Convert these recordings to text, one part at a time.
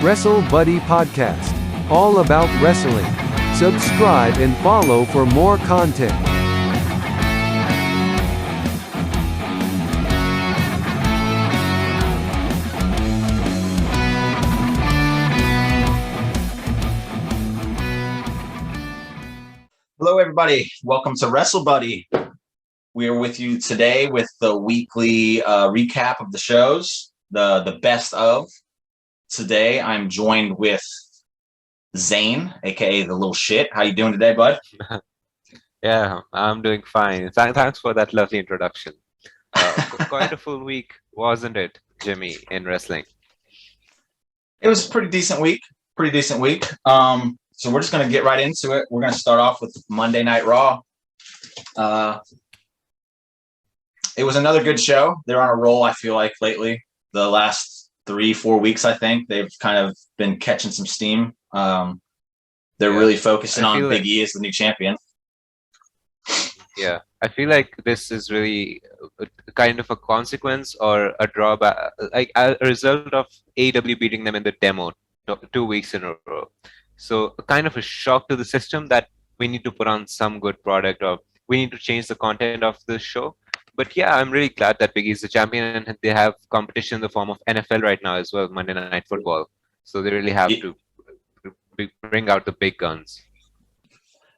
WrestleBuddy Podcast. All about wrestling. Subscribe and follow for more content. Hello, everybody. Welcome to WrestleBuddy. We are with you today with the weekly recap of the shows, the best of. Today, I'm joined with Zane, aka the little shit. How you doing today, bud? Yeah, I'm doing fine. Thanks for that lovely introduction. Quite a full week, wasn't it, Jimmy, in wrestling? It was a pretty decent week. So we're just going to get right into it. We're going to start off with Monday Night Raw. It was another good show. They're on a roll, I feel like, lately. The last 3-4 weeks, I think, they've kind of been catching some steam. They're really focusing on Big E as the new champion. Yeah, I feel like this is really a kind of a consequence or a drawback, like a result of AEW beating them in the demo 2 weeks in a row. So kind of a shock to the system that we need to put on some good product or we need to change the content of the show. But yeah, I'm really glad that Big E is the champion and they have competition in the form of NFL right now as well, Monday Night Football. So they really have to bring out the big guns.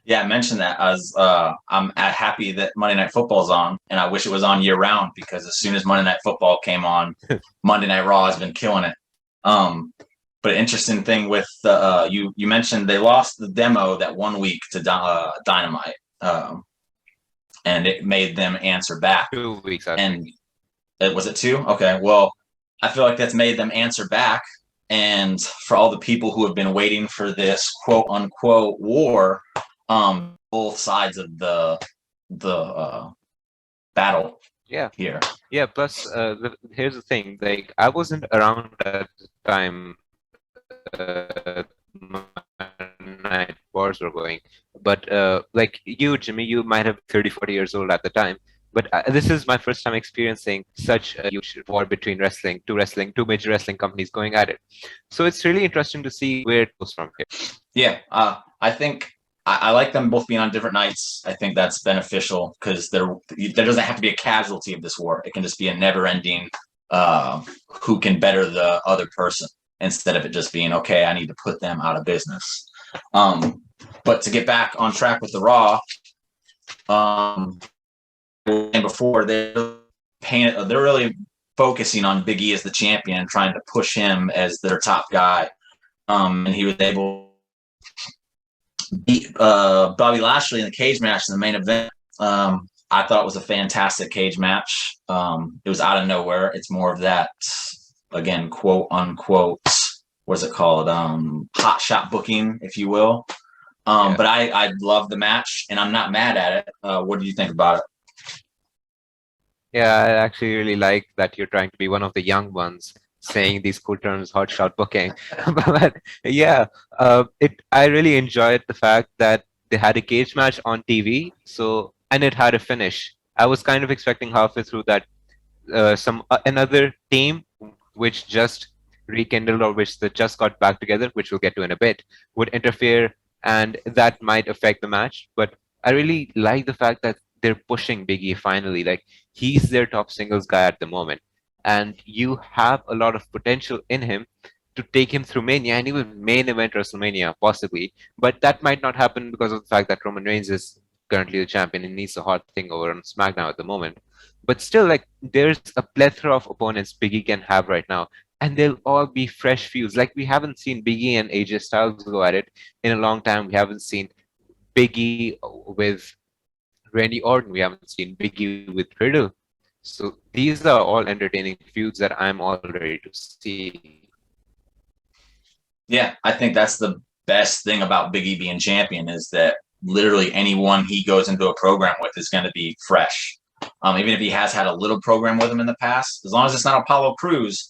Yeah, I mentioned that as I'm happy that Monday Night Football is on, and I wish it was on year round because as soon as Monday Night Football came on, Monday Night Raw has been killing it. But interesting thing with you mentioned they lost the demo that 1 week to Dynamite, and it made them answer back. 2 weeks, and was it 2? Okay, well, I feel like that's made them answer back. And for all the people who have been waiting for this quote unquote war, both sides of the battle. Yeah. Here. Yeah. Plus, here's the thing: like I wasn't around at the time. Night wars were going, but like you, Jimmy, you might have 30-40 years old at the time, but this is my first time experiencing such a huge war between two major wrestling companies going at it. So it's really interesting to see where it goes from here. Yeah, I think I like them both being on different nights. I think that's beneficial because there doesn't have to be a casualty of this war. It can just be a never-ending who can better the other person, instead of it just being, okay, I need to put them out of business. But to get back on track with the Raw, and before they're really focusing on Big E as the champion and trying to push him as their top guy. And he was able to beat Bobby Lashley in the cage match in the main event. I thought it was a fantastic cage match. It was out of nowhere. It's more of that, again, quote unquote, what's it called? Hot shot booking, if you will. But I love the match and I'm not mad at it. What do you think about it? Yeah, I actually really like that you're trying to be one of the young ones saying these cool terms, hot shot booking. But yeah, I really enjoyed the fact that they had a cage match on TV, and it had a finish. I was kind of expecting halfway through that another team which just rekindled or which they just got back together, which we'll get to in a bit, would interfere and that might affect the match. But I really like the fact that they're pushing Big E finally. Like he's their top singles guy at the moment. And you have a lot of potential in him to take him through Mania and even main event WrestleMania, possibly. But that might not happen because of the fact that Roman Reigns is currently the champion and needs a hot thing over on SmackDown at the moment. But still, like there's a plethora of opponents Big E can have right now. And they'll all be fresh feuds. Like we haven't seen Big E and AJ Styles go at it in a long time. We haven't seen Big E with Randy Orton. We haven't seen Big E with Riddle. So these are all entertaining feuds that I'm all ready to see. Yeah, I think that's the best thing about Big E being champion is that literally anyone he goes into a program with is going to be fresh. Even if he has had a little program with him in the past, as long as it's not Apollo Crews,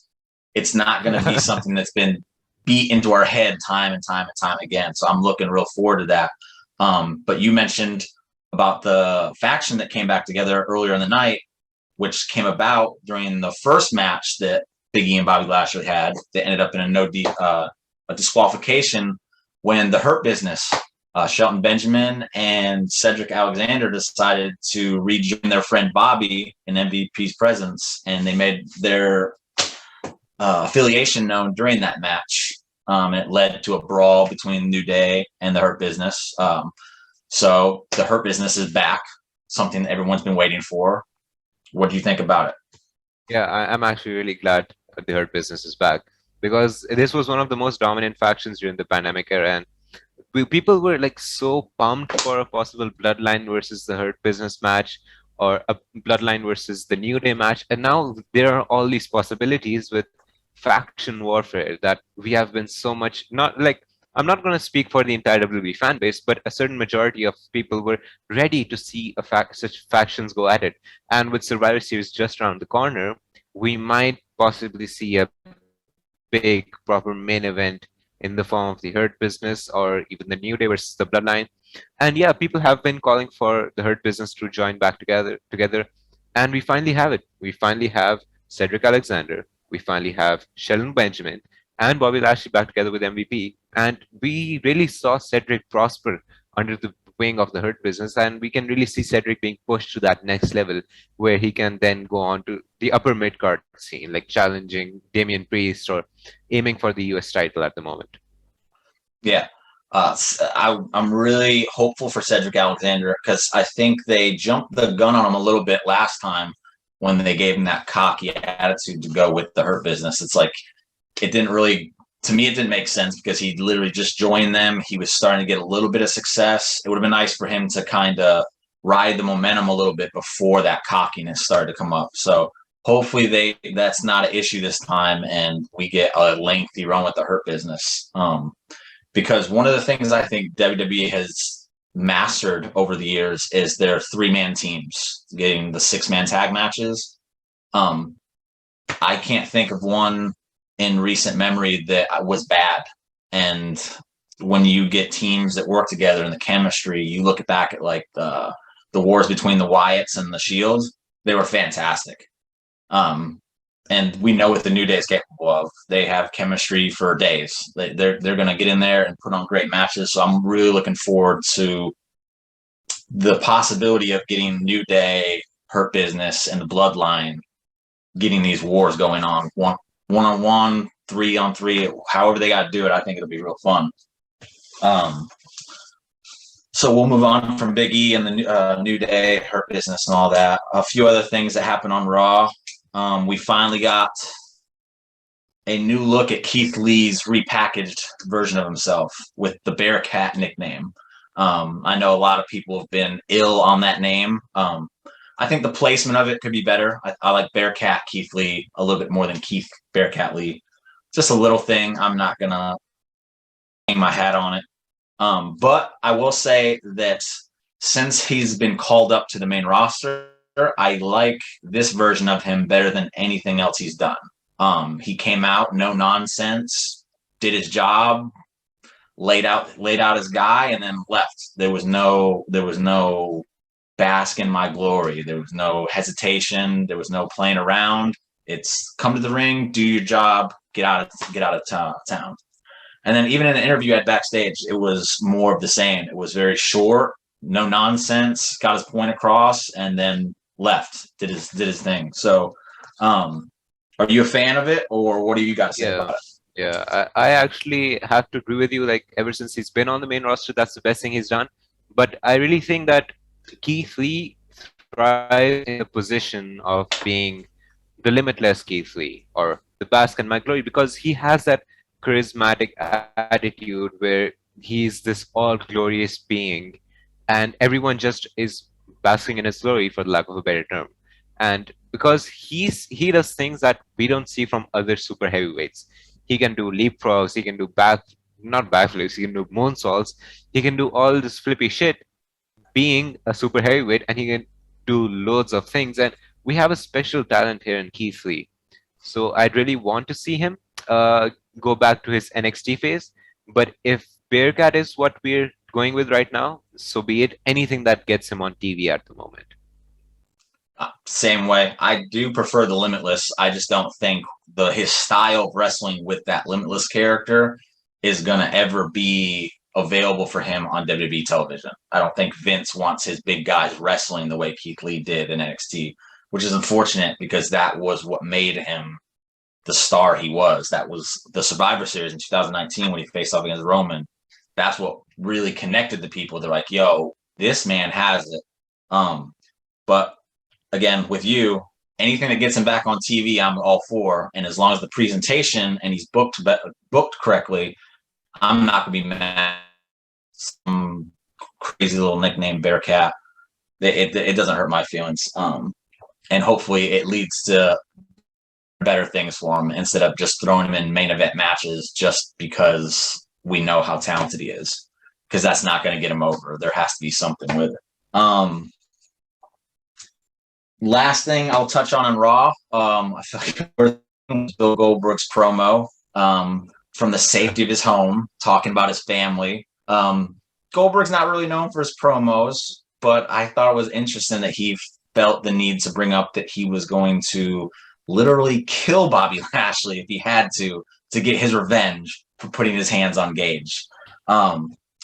it's not going to be something that's been beat into our head time and time and time again. So I'm looking real forward to that. But you mentioned about the faction that came back together earlier in the night, which came about during the first match that Big E and Bobby Lashley had. That ended up in a a disqualification when the Hurt Business, Shelton Benjamin and Cedric Alexander, decided to rejoin their friend Bobby in MVP's presence, and they made their affiliation known during that match. It led to a brawl between New Day and the Hurt Business. So the Hurt Business is back, something that everyone's been waiting for. What do you think about it? Yeah, I'm actually really glad that the Hurt Business is back, because this was one of the most dominant factions during the pandemic era, and people were like so pumped for a possible Bloodline versus the Hurt Business match, or a Bloodline versus the New Day match, and now there are all these possibilities with faction warfare that we have been so much not like. I'm not going to speak for the entire WWE fan base, but a certain majority of people were ready to see such factions go at it. And with Survivor Series just around the corner, we might possibly see a big proper main event in the form of the Hurt Business or even the New Day versus the Bloodline. And yeah, people have been calling for the Hurt Business to join back together, and we finally have it. We finally have Cedric Alexander. We finally have Shelton Benjamin and Bobby Lashley back together with MVP. And we really saw Cedric prosper under the wing of the Hurt Business, and we can really see Cedric being pushed to that next level where he can then go on to the upper mid card scene, like challenging Damian Priest or aiming for the US title at the moment. Yeah. I'm really hopeful for Cedric Alexander, because I think they jumped the gun on him a little bit last time when they gave him that cocky attitude to go with the Hurt Business. It's like, it didn't really, to me, it didn't make sense, because he literally just joined them. He was starting to get a little bit of success. It would have been nice for him to kind of ride the momentum a little bit before that cockiness started to come up. So hopefully that's not an issue this time, and we get a lengthy run with the Hurt Business. Because one of the things I think WWE has mastered over the years is their 3-man teams, getting the 6-man tag matches. I can't think of one in recent memory that was bad. And when you get teams that work together and the chemistry, you look back at like the wars between the Wyatts and the Shield, they were fantastic. And we know what the New Day is capable of. They have chemistry for days. They're going to get in there and put on great matches. So I'm really looking forward to the possibility of getting New Day, Hurt Business, and the Bloodline getting these wars going on, one-on-one, 3-on-3, however they got to do it. I think it'll be real fun. So we'll move on from Big E and the New Day, Hurt Business, and all that. A few other things that happened on Raw. We finally got a new look at Keith Lee's repackaged version of himself with the Bearcat nickname. I know a lot of people have been ill on that name. I think the placement of it could be better. I like Bearcat Keith Lee a little bit more than Keith Bearcat Lee. Just a little thing. I'm not going to hang my hat on it. But I will say that since he's been called up to the main roster, I like this version of him better than anything else he's done. He came out, no nonsense, did his job, laid out his guy, and then left. There was no bask in my glory. There was no hesitation. There was no playing around. It's come to the ring, do your job, get out of town. And then even in the interview at backstage, it was more of the same. It was very short, no nonsense, got his point across, and then left, did his thing. So are you a fan of it, or what do you got to say about it? Yeah, I actually have to agree with you. Like, ever since he's been on the main roster, that's the best thing he's done. But I really think that Keith Lee thrives in the position of being the limitless Keith Lee, or the bask in my glory, because he has that charismatic attitude where he's this all glorious being, and everyone just is basking in his glory, for the lack of a better term. And because he does things that we don't see from other super heavyweights. He can do leapfrogs, he can do not backflips, he can do moonsaults, he can do all this flippy shit being a super heavyweight, and he can do loads of things. And we have a special talent here in Keith Lee. So I'd really want to see him go back to his NXT phase. But if Bearcat is what we're going with right now, so be it. Anything that gets him on TV at the moment. Same way. I do prefer the Limitless. I just don't think his style of wrestling with that Limitless character is going to ever be available for him on WWE television. I don't think Vince wants his big guys wrestling the way Keith Lee did in NXT, which is unfortunate because that was what made him the star he was. That was the Survivor Series in 2019 when he faced off against Roman. That's what really connected the people. They're like, yo, this man has it. But again, with you, anything that gets him back on TV, I'm all for. And as long as the presentation and he's booked correctly, I'm not going to be mad. Some crazy little nickname, Bearcat. It doesn't hurt my feelings. And hopefully it leads to better things for him instead of just throwing him in main event matches just because we know how talented he is. Because that's not going to get him over. There has to be something with it. Last thing I'll touch on Raw. I feel like Bill Goldbrook's promo from the safety of his home, talking about his family. Goldberg's not really known for his promos, but I thought it was interesting that he felt the need to bring up that he was going to literally kill Bobby Lashley if he had to get his revenge for putting his hands on Gage. I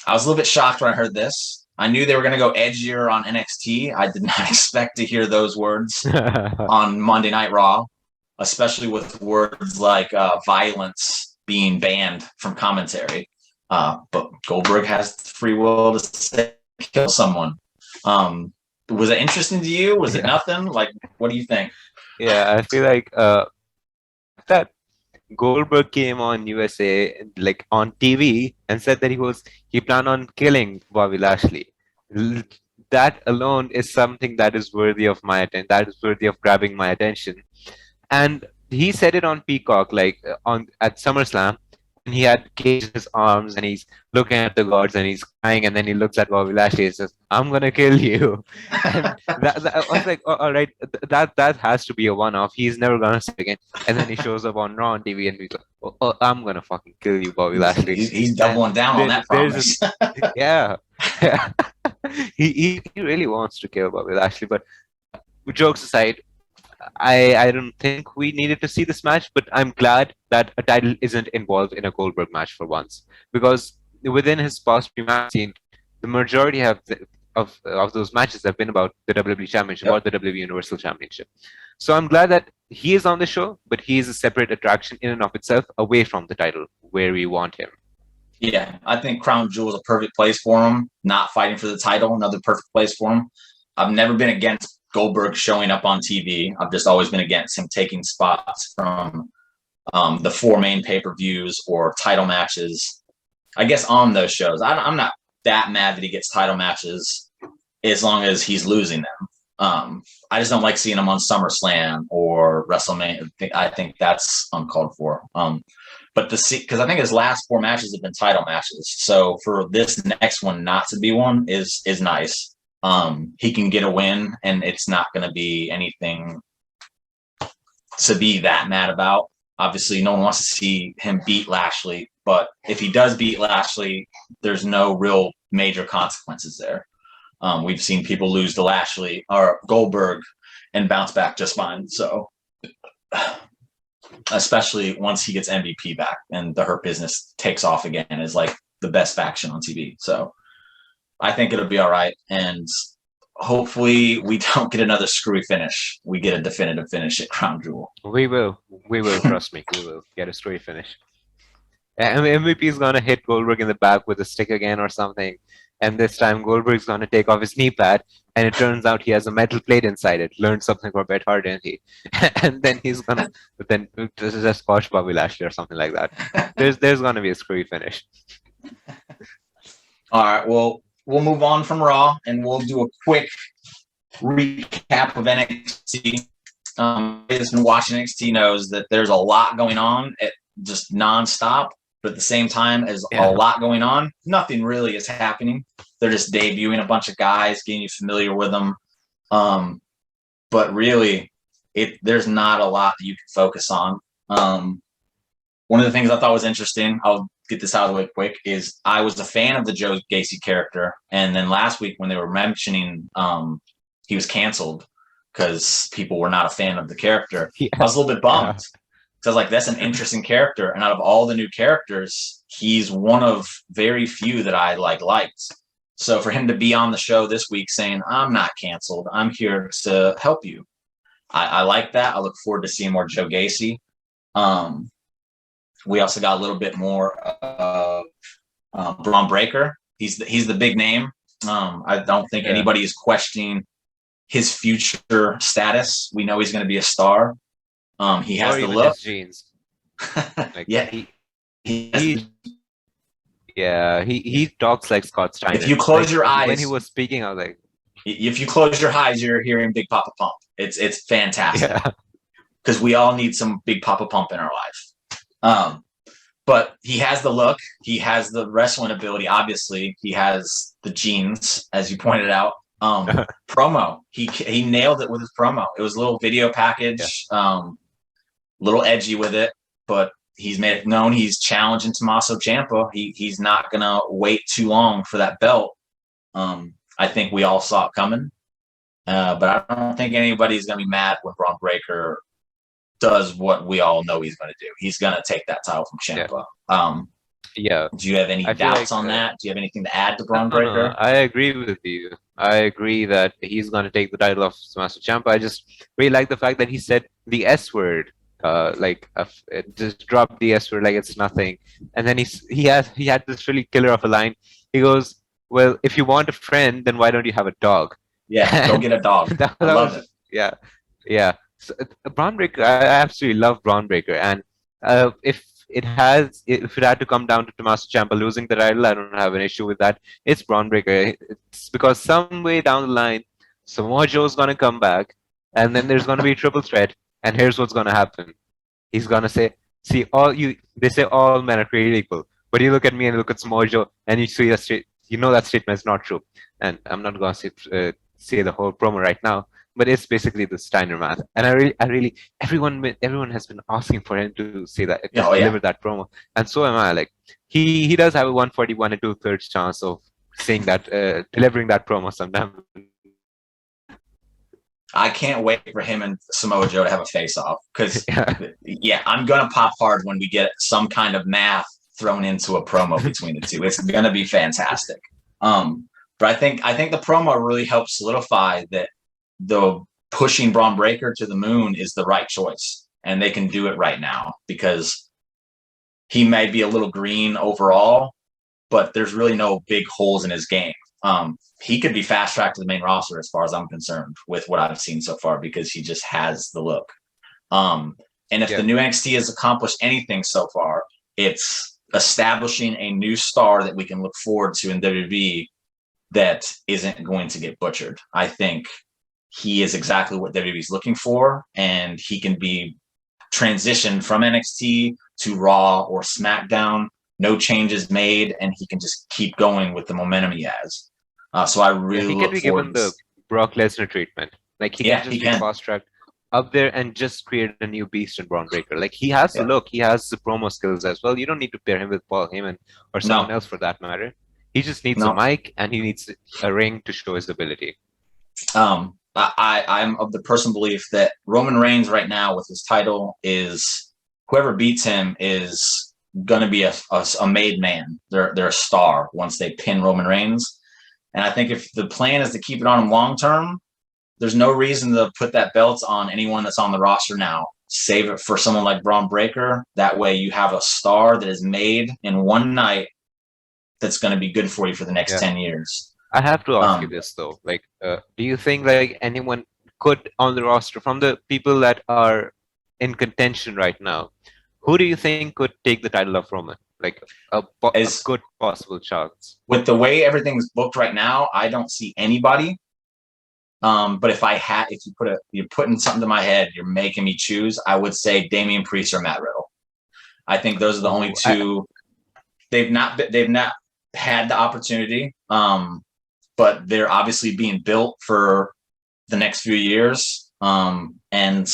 was a little bit shocked when I heard this. I knew they were going to go edgier on NXT. I did not expect to hear those words on Monday Night Raw, especially with words like violence being banned from commentary. But Goldberg has the free will to say, kill someone. Was it interesting to you? Was it nothing? Like, what do you think? Yeah, I feel like that Goldberg came on USA, like on TV, and said that he planned on killing Bobby Lashley. That alone is something that is worthy of my attention. That is worthy of grabbing my attention. And he said it on Peacock, like at SummerSlam, and he had Cage in his arms, and he's looking at the gods, and he's crying, and then he looks at Bobby Lashley and says, "I'm gonna kill you." And I was like, oh, all right, that has to be a one-off. He's never gonna say it again. And then he shows up on Raw on TV, and he's like, oh, I'm gonna fucking kill you, Bobby Lashley. He's doubling down on that promise. Yeah. he really wants to kill Bobby Lashley. But jokes aside, I don't think we needed to see this match, but I'm glad that a title isn't involved in a Goldberg match for once, because within his past few matches, the majority of those matches have been about the WWE Championship or the WWE Universal Championship. So I'm glad that he is on the show, but he is a separate attraction in and of itself, away from the title where we want him. Yeah, I think Crown Jewel is a perfect place for him. Not fighting for the title, another perfect place for him. I've never been against Goldberg showing up on TV. I've just always been against him taking spots from the 4 main pay-per-views or title matches. I guess on those shows, I'm not that mad that he gets title matches as long as he's losing them. I just don't like seeing him on SummerSlam or WrestleMania. I think that's uncalled for. But because I think his last 4 matches have been title matches, so for this next one not to be one is nice. He can get a win, and it's not going to be anything to be that mad about. Obviously, no one wants to see him beat Lashley, but if he does beat Lashley, there's no real major consequences there. We've seen people lose to Lashley or Goldberg and bounce back just fine. So, especially once he gets MVP back and the Hurt Business takes off again as like the best faction on TV. So, I think it'll be all right. And hopefully we don't get another screwy finish. We get a definitive finish at Crown Jewel. We will, trust me. We will get a screwy finish. MVP is going to hit Goldberg in the back with a stick again or something. And this time Goldberg's going to take off his knee pad. And it turns out he has a metal plate inside it. Learned something from Bret Hart, didn't he? And then he's going to just squash Bobby Lashley or something like that. There's going to be a screwy finish. All right, well, we'll move on from Raw, and we'll do a quick recap of NXT. Anyone who's been watching NXT knows that there's a lot going on, just nonstop. But at the same time, as a lot going on, nothing really is happening. They're just debuting a bunch of guys, getting you familiar with them. But really, there's not a lot that you can focus on. One of the things I thought was interesting, I'll get this out of the way quick, is I was a fan of the Joe Gacy character. And then last week when they were mentioning he was canceled because people were not a fan of the character, I was a little bit bummed So I was like, that's an interesting character. And out of all the new characters, he's one of very few that I liked. So for him to be on the show this week saying, I'm not canceled, I'm here to help you. I like that. I look forward to seeing more Joe Gacy. We also got a little bit more of Braun Breaker. He's the big name. I don't think anybody is questioning his future status. We know he's going to be a star. He has the look. His genes. Like, yeah, he talks like Scott Steiner. If you close your eyes when he was speaking, I was like, if you close your eyes, you're hearing Big Papa Pump. It's fantastic because we all need some Big Papa Pump in our life. But he has the look, he has the wrestling ability. Obviously, he has the genes, as you pointed out. Promo, he nailed it with his promo. It was a little video package, little edgy with it, but he's made it known he's challenging Tommaso Ciampa. He's not gonna wait too long for that belt. I think we all saw it coming, but I don't think anybody's gonna be mad when Braun Breaker does what we all know he's gonna do. He's gonna take that title from Ciampa. Do you have any doubts on that? Do you have anything to add to Braun Breaker? I agree with you. I agree that he's going to take the title of Tommaso Ciampa. I just really like the fact that he said the S word, just dropped the S word like it's nothing. And then he had this really killer of a line. He goes, "Well, if you want a friend, then why don't you have a dog?" Yeah, go get a dog. I love it. Yeah. So, Braun Breaker, I absolutely love Braun Breaker, and if it had to come down to Tommaso Ciampa losing the title, I don't have an issue with that. It's Braun Breaker. It's because some way down the line, Samoa Joe's gonna come back, and then there's gonna be a triple threat. And here's what's gonna happen: he's gonna say, "See, they say all men are created equal, but you look at me and look at Samoa Joe, and you see that statement is not true." And I'm not gonna say the whole promo right now, but it's basically the Steiner math. And I really, everyone has been asking for him to say that, deliver that promo, and so am I. Like he does have a 141 and 2/3 chance of saying that, delivering that promo sometime. I can't wait for him and Samoa Joe to have a face-off because, I'm gonna pop hard when we get some kind of math thrown into a promo between the two. It's gonna be fantastic. But I think the promo really helps solidify that the pushing Braun Breaker to the moon is the right choice, and they can do it right now because he may be a little green overall, but there's really no big holes in his game. He could be fast tracked to the main roster as far as I'm concerned with what I've seen so far because he just has the look. And if the new NXT has accomplished anything so far, it's establishing a new star that we can look forward to in WWE that isn't going to get butchered. I think he is exactly what WWE is looking for, and he can be transitioned from NXT to Raw or SmackDown, no changes made, and he can just keep going with the momentum he has. So I really he can be given the Brock Lesnar treatment. Like he can just be fast-tracked up there and just create a new beast in Braun Breaker. Like he has the look, he has the promo skills as well. You don't need to pair him with Paul Heyman or someone else for that matter. He just needs a mic and he needs a ring to show his ability. I'm of the personal belief that Roman Reigns right now with his title is whoever beats him is going to be a made man. They're a star once they pin Roman Reigns. And I think if the plan is to keep it on him long term, there's no reason to put that belt on anyone that's on the roster now. Save it for someone like Braun Breaker. That way you have a star that is made in one night that's going to be good for you for the next 10 years. I have to ask you this though. Like, do you think like anyone could on the roster from the people that are in contention right now, who do you think could take the title of Roman? Like a good possible chance. With the way everything's booked right now, I don't see anybody. But if you're putting something to my head, you're making me choose, I would say Damian Priest or Matt Riddle. I think those are the only two. They've not had the opportunity. But they're obviously being built for the next few years. And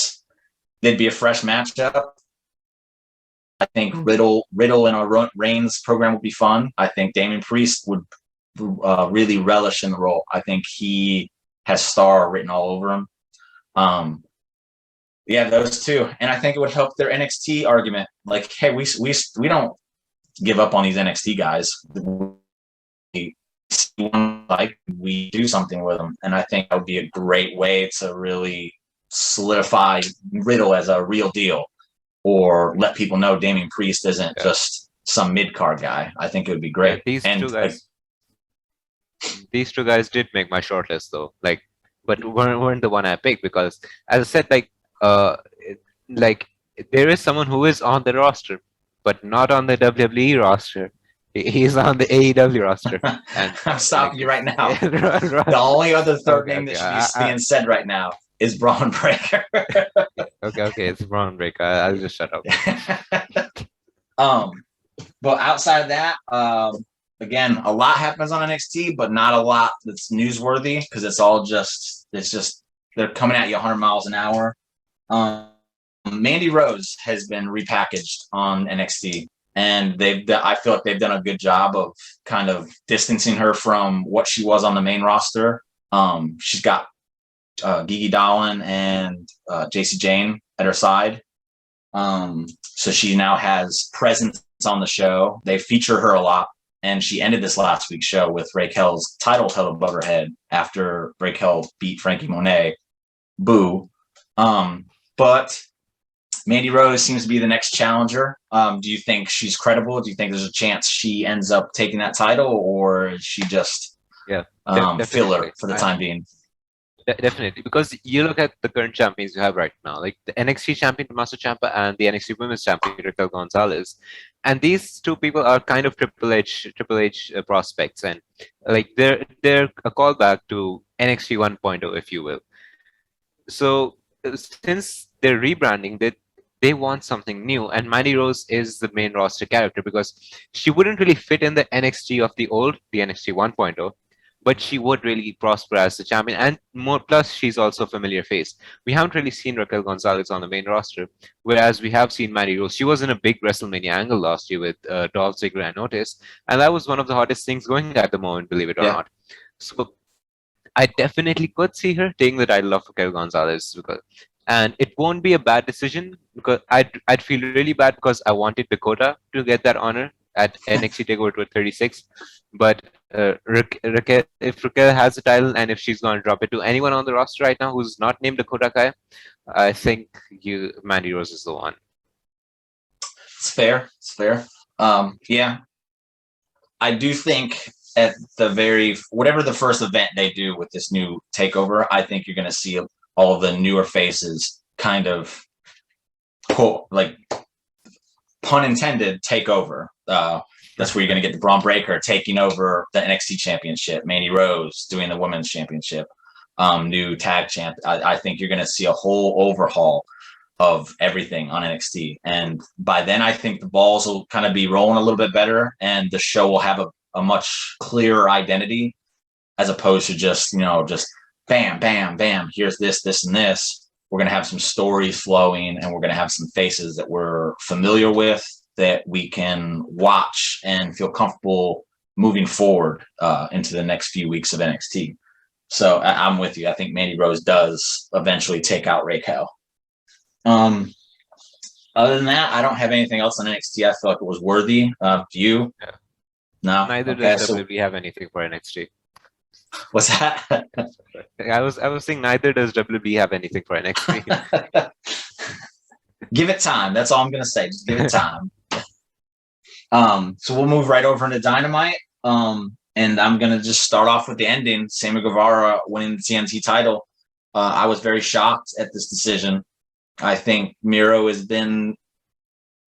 they'd be a fresh matchup. I think Riddle in our Reigns program would be fun. I think Damian Priest would really relish in the role. I think he has star written all over him. Yeah, those two, and I think it would help their NXT argument. Like, hey, we don't give up on these NXT guys. Like we do something with them, and I think that would be a great way to really solidify Riddle as a real deal, or let people know Damian Priest isn't just some mid card guy. I think it would be great. Yeah, these two guys did make my shortlist though. Like, but weren't the one I picked because, as I said, like there is someone who is on the roster, but not on the WWE roster. He's on the AEW roster. And I'm stopping you right now. Right. The only other third name that should be being said right now is Braun Breaker. okay, it's Braun Breaker. I'll just shut up. But outside of that, again, a lot happens on NXT, but not a lot that's newsworthy because it's just they're coming at you 100 miles an hour. Mandy Rose has been repackaged on NXT, and I feel like they've done a good job of kind of distancing her from what she was on the main roster. She's got Gigi Dolan and JC Jane at her side. So she now has presence on the show. They feature her a lot, and she ended this last week's show with Raquel's title held above her head after Raquel beat Frankie Monet. Boo. But Mandy Rose seems to be the next challenger. Do you think she's credible? Do you think there's a chance she ends up taking that title, or is she just filler for the time being? Definitely, because you look at the current champions you have right now, like the NXT champion Tommaso Ciampa and the NXT Women's champion Raquel Gonzalez, and these two people are kind of Triple H prospects, and like they're a callback to NXT 1.0, if you will. So since they're rebranding, they want something new, and Mandy Rose is the main roster character because she wouldn't really fit in the NXT of the NXT 1.0. But she would really prosper as the champion, and more. Plus, she's also a familiar face. We haven't really seen Raquel Gonzalez on the main roster, whereas we have seen Mandy Rose. She was in a big WrestleMania angle last year with Dolph Ziggler and Otis, and that was one of the hottest things going at the moment, believe it or not. So I definitely could see her taking the title of Raquel Gonzalez, and it won't be a bad decision because I'd feel really bad because I wanted Dakota to get that honor at NXT TakeOver 36. But if Raquel has the title and if she's going to drop it to anyone on the roster right now who's not named Dakota Kai, I think Mandy Rose is the one. It's fair. Yeah. I do think at whatever the first event they do with this new takeover, I think you're going to see all the newer faces kind of, quote, like, pun intended, take over. That's where you're going to get the Braun Breaker taking over the NXT championship, Mandy Rose doing the women's championship, new tag champ. I think you're going to see a whole overhaul of everything on NXT. And by then, I think the balls will kind of be rolling a little bit better, and the show will have a much clearer identity as opposed to just bam, bam, bam, here's this, and this. We're going to have some stories flowing, and we're going to have some faces that we're familiar with that we can watch and feel comfortable moving forward into the next few weeks of NXT. So I'm with you. I think Mandy Rose does eventually take out Raquel. Other than that, I don't have anything else on NXT. I feel like it was worthy. Do you? Yeah. No. Neither does WWE have anything for NXT. What's that? I was saying neither does WWE have anything for NXT. Give it time. That's all I'm gonna say. Just give it time. So we'll move right over into Dynamite. And I'm gonna just start off with the ending. Sammy Guevara winning the TNT title. I was very shocked at this decision. I think Miro has been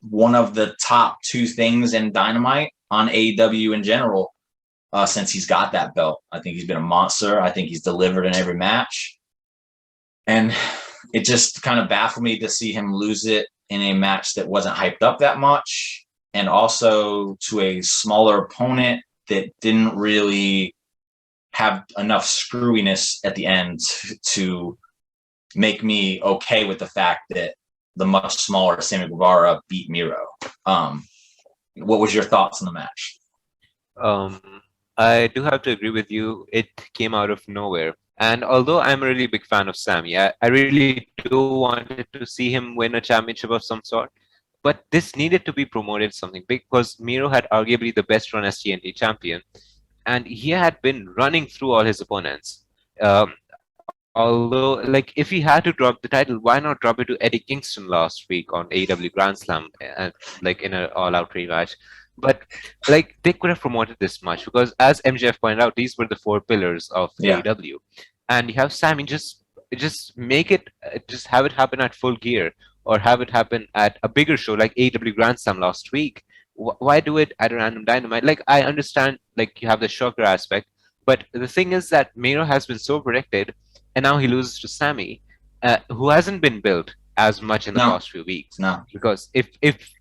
one of the top two things in Dynamite on AEW in general since he's got that belt. I think he's been a monster. I think he's delivered in every match. And it just kind of baffled me to see him lose it in a match that wasn't hyped up that much, and also to a smaller opponent that didn't really have enough screwiness at the end to make me okay with the fact that the much smaller Sammy Guevara beat Miro. What was your thoughts on the match? I do have to agree with you. It came out of nowhere. And although I'm a really big fan of Sammy, I really do wanted to see him win a championship of some sort. But this needed to be promoted something big because Miro had arguably the best run as TNT champion, and he had been running through all his opponents. Although, like, if he had to drop the title, why not drop it to Eddie Kingston last week on AEW Grand Slam, and like in an all-out rematch? But like, they could have promoted this much because, as MJF pointed out, these were the four pillars of Yeah. AEW, and you have Sammy just make it, just have it happen at Full Gear, or have it happen at a bigger show like AEW Grand Slam last week. Why do it at a random Dynamite? Like, I understand, like, you have the shocker aspect, but the thing is that Miro has been so predicted, and now he loses to Sammy, who hasn't been built as much in the No. past few weeks. No. Because if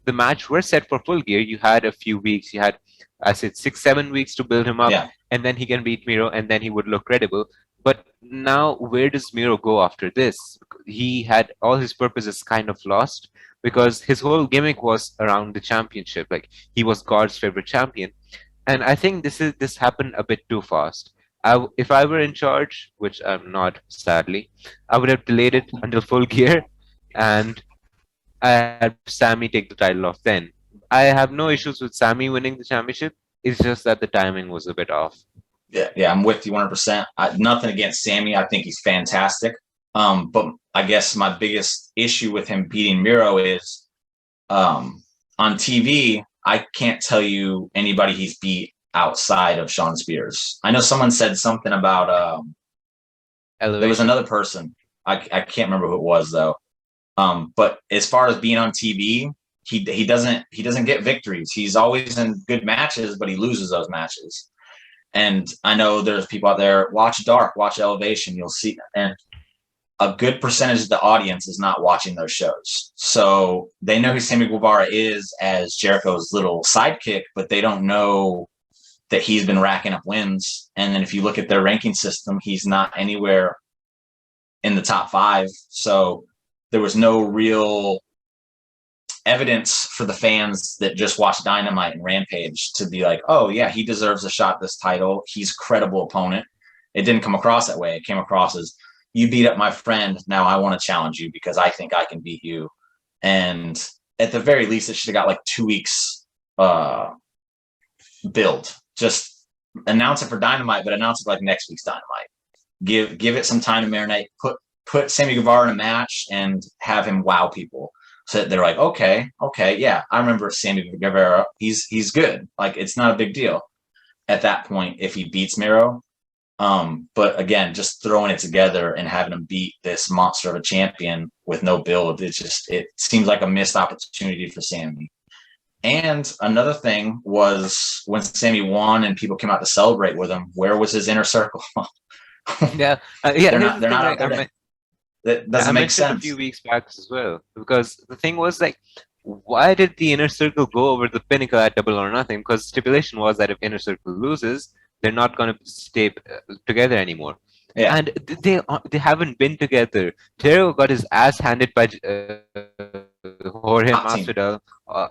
the match were set for Full Gear, you had a few weeks, you had, I said, 6-7 weeks to build him up, Yeah. and then he can beat Miro, and then he would look credible. But now, where does Miro go after this? He had all his purposes kind of lost because his whole gimmick was around the championship. Like, he was God's favorite champion, and I think this happened a bit too fast. If I were in charge, which I'm not, sadly, I would have delayed it until Full Gear, and I had Sammy take the title off then. I have no issues with Sammy winning the championship. It's just that the timing was a bit off. Yeah, I'm with you 100%. Nothing against Sammy. I think he's fantastic. But I guess my biggest issue with him beating Miro is on TV, I can't tell you anybody he's beat outside of Shawn Spears. I know someone said something about there was another person. I can't remember who it was though. But as far as being on TV, he doesn't get victories. He's always in good matches, but he loses those matches. And I know there's people out there, watch Dark, watch Elevation, you'll see, and a good percentage of the audience is not watching those shows. So they know who Sammy Guevara is as Jericho's little sidekick, but they don't know that he's been racking up wins. And then if you look at their ranking system, he's not anywhere in the top 5. So there was no real evidence for the fans that just watched Dynamite and Rampage to be like, oh yeah, he deserves a shot at this title. He's a credible opponent. It didn't come across that way. It came across as, you beat up my friend. Now I want to challenge you because I think I can beat you. And at the very least, it should have got like 2 weeks build. Just announce it for Dynamite, but announce it like next week's Dynamite. Give it some time to marinate. Put Sammy Guevara in a match and have him wow people. So they're like, okay, yeah, I remember Sammy Guevara. He's good. Like, it's not a big deal at that point if he beats Miro. But again, just throwing it together and having him beat this monster of a champion with no build, it seems like a missed opportunity for Sammy. And another thing was when Sammy won and people came out to celebrate with him, where was his inner circle? Yeah, they're not out there. That doesn't make sense. A few weeks back as well, because the thing was, like, why did the inner circle go over the Pinnacle at Double or Nothing? Because stipulation was that if inner circle loses, they're not going to stay together anymore. Yeah. And they haven't been together. Jericho got his ass handed by Jorge Masvidal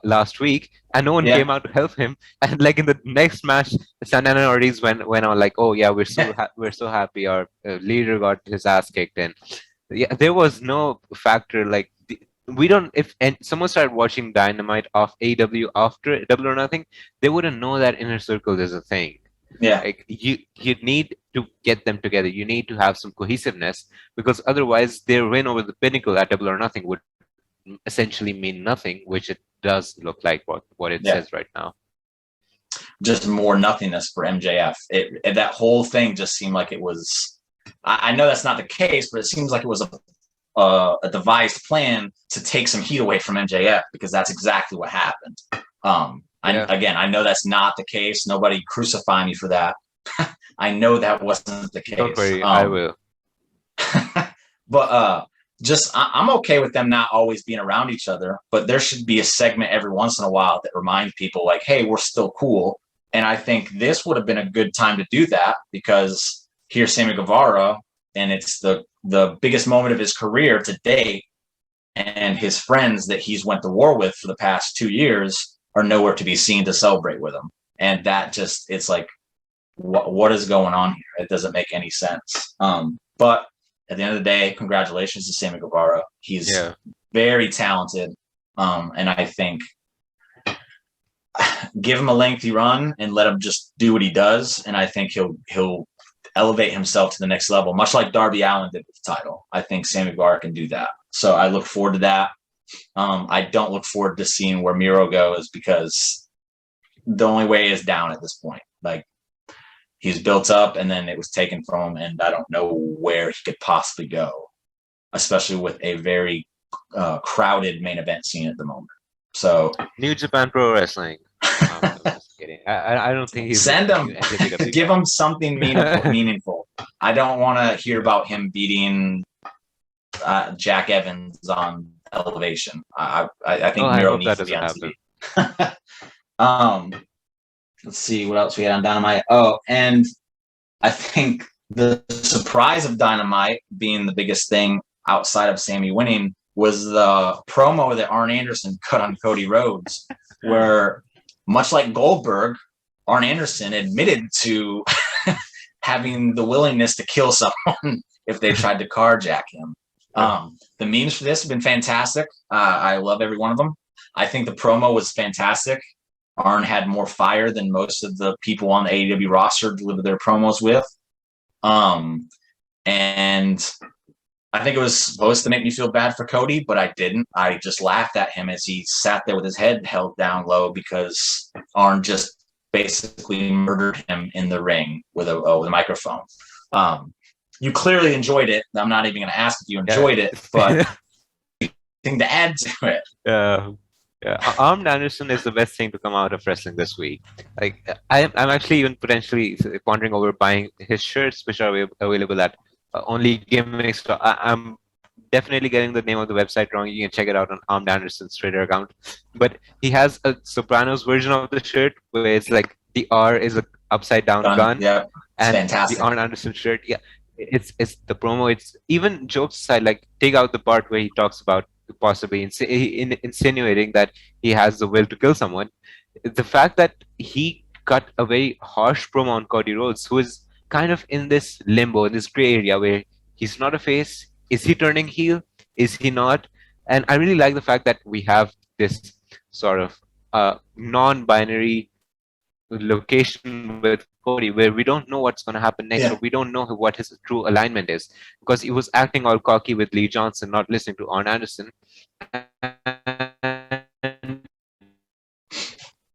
last week, and no one came out to help him. And like in the next match, Santana and Ortiz went on like, oh yeah, we're so happy our leader got his ass kicked in. Yeah, there was no factor like we don't. If someone started watching Dynamite off AW after Double or Nothing, they wouldn't know that inner circle is a thing. Yeah, like you need to get them together. You need to have some cohesiveness, because otherwise their win over the Pinnacle at Double or Nothing would essentially mean nothing, which it does look like what it says right now. Just more nothingness for MJF. That whole thing just seemed like it was. I know that's not the case, but it seems like it was a devised plan to take some heat away from MJF, because that's exactly what happened. Again, I know that's not the case. Nobody crucify me for that. I know that wasn't the case. Don't worry, I will. But I'm okay with them not always being around each other, but there should be a segment every once in a while that reminds people like, hey, we're still cool. And I think this would have been a good time to do that, because here's Sammy Guevara, and it's the biggest moment of his career to date, and his friends that he's went to war with for the past 2 years are nowhere to be seen to celebrate with him. And that just, it's like, what is going on here? It doesn't make any sense. But at the end of the day, congratulations to Sammy Guevara. He's very talented. And I think give him a lengthy run and let him just do what he does. And I think he'll elevate himself to the next level, much like Darby Allin did with the title. I think Sammy Guevara can do that. So I look forward to that. I don't look forward to seeing where Miro goes, because the only way is down at this point. Like, he's built up and then it was taken from him, and I don't know where he could possibly go, especially with a very crowded main event scene at the moment. So New Japan Pro Wrestling. I'm just kidding. I don't think he's send him. Give him something meaningful. I don't want to hear about him beating Jack Evans on Elevation. I think Miro needs to be on TV. Let's see what else we had on Dynamite. Oh, and I think the surprise of Dynamite being the biggest thing outside of Sammy winning was the promo that Arn Anderson cut on Cody Rhodes, where, much like Goldberg, Arn Anderson admitted to having the willingness to kill someone if they tried to carjack him. The memes for this have been fantastic. I love every one of them. I think the promo was fantastic. Arn had more fire than most of the people on the AEW roster delivered their promos with. And I think it was supposed to make me feel bad for Cody, but I didn't. I just laughed at him as he sat there with his head held down low, because Arn just basically murdered him in the ring with a microphone. You clearly enjoyed it. I'm not even going to ask if you enjoyed it, but thing to add to it. Yeah, Arn Anderson is the best thing to come out of wrestling this week. Like, I'm actually even potentially pondering over buying his shirts, which are available at only gimmicks. I'm definitely getting the name of the website wrong. You can check it out on Arn Anderson's Twitter account. But he has a Sopranos version of the shirt where it's like the R is an upside down gun. Yeah, and fantastic. The Arn Anderson shirt, it's the promo. It's even jokes aside, like, take out the part where he talks about possibly insinuating that he has the will to kill someone. The fact that he cut a very harsh promo on Cody Rhodes, who is kind of in this limbo, in this gray area where he's not a face. Is he turning heel? Is he not? And I really like the fact that we have this sort of non-binary location with Cody, where we don't know what's going to happen next, or we don't know what his true alignment is, because he was acting all cocky with Lee Johnson, not listening to Arn Anderson,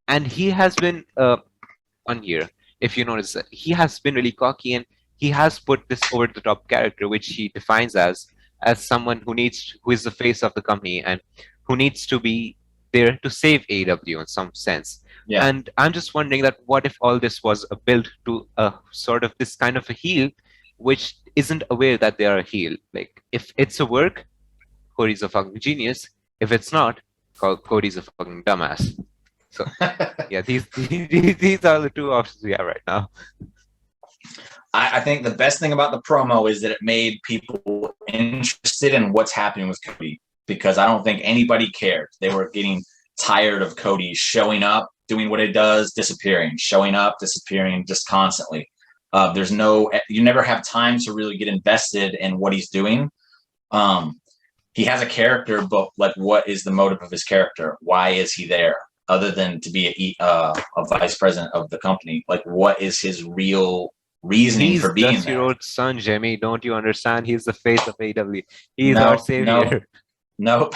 and he has been on here. If you notice, he has been really cocky, and he has put this over the top character, which he defines as someone who is the face of the company and who needs to be there to save AEW in some sense. Yeah. And I'm just wondering that what if all this was a build to a sort of this kind of a heel, which isn't aware that they are a heel. Like, if it's a work, Cody's a fucking genius. If it's not, Cody's a fucking dumbass. So yeah, these are the two options we have right now. I think the best thing about the promo is that it made people interested in what's happening with Cody, because I don't think anybody cared. They were getting tired of Cody showing up, doing what he does, disappearing, showing up, disappearing, just constantly. You never have time to really get invested in what he's doing. He has a character, but like, what is the motive of his character? Why is he there? Other than to be a vice president of the company, like, what is his real reasoning for being there? He's your old son, Jimmy. Don't you understand? He's the face of AEW. He's our savior. Nope.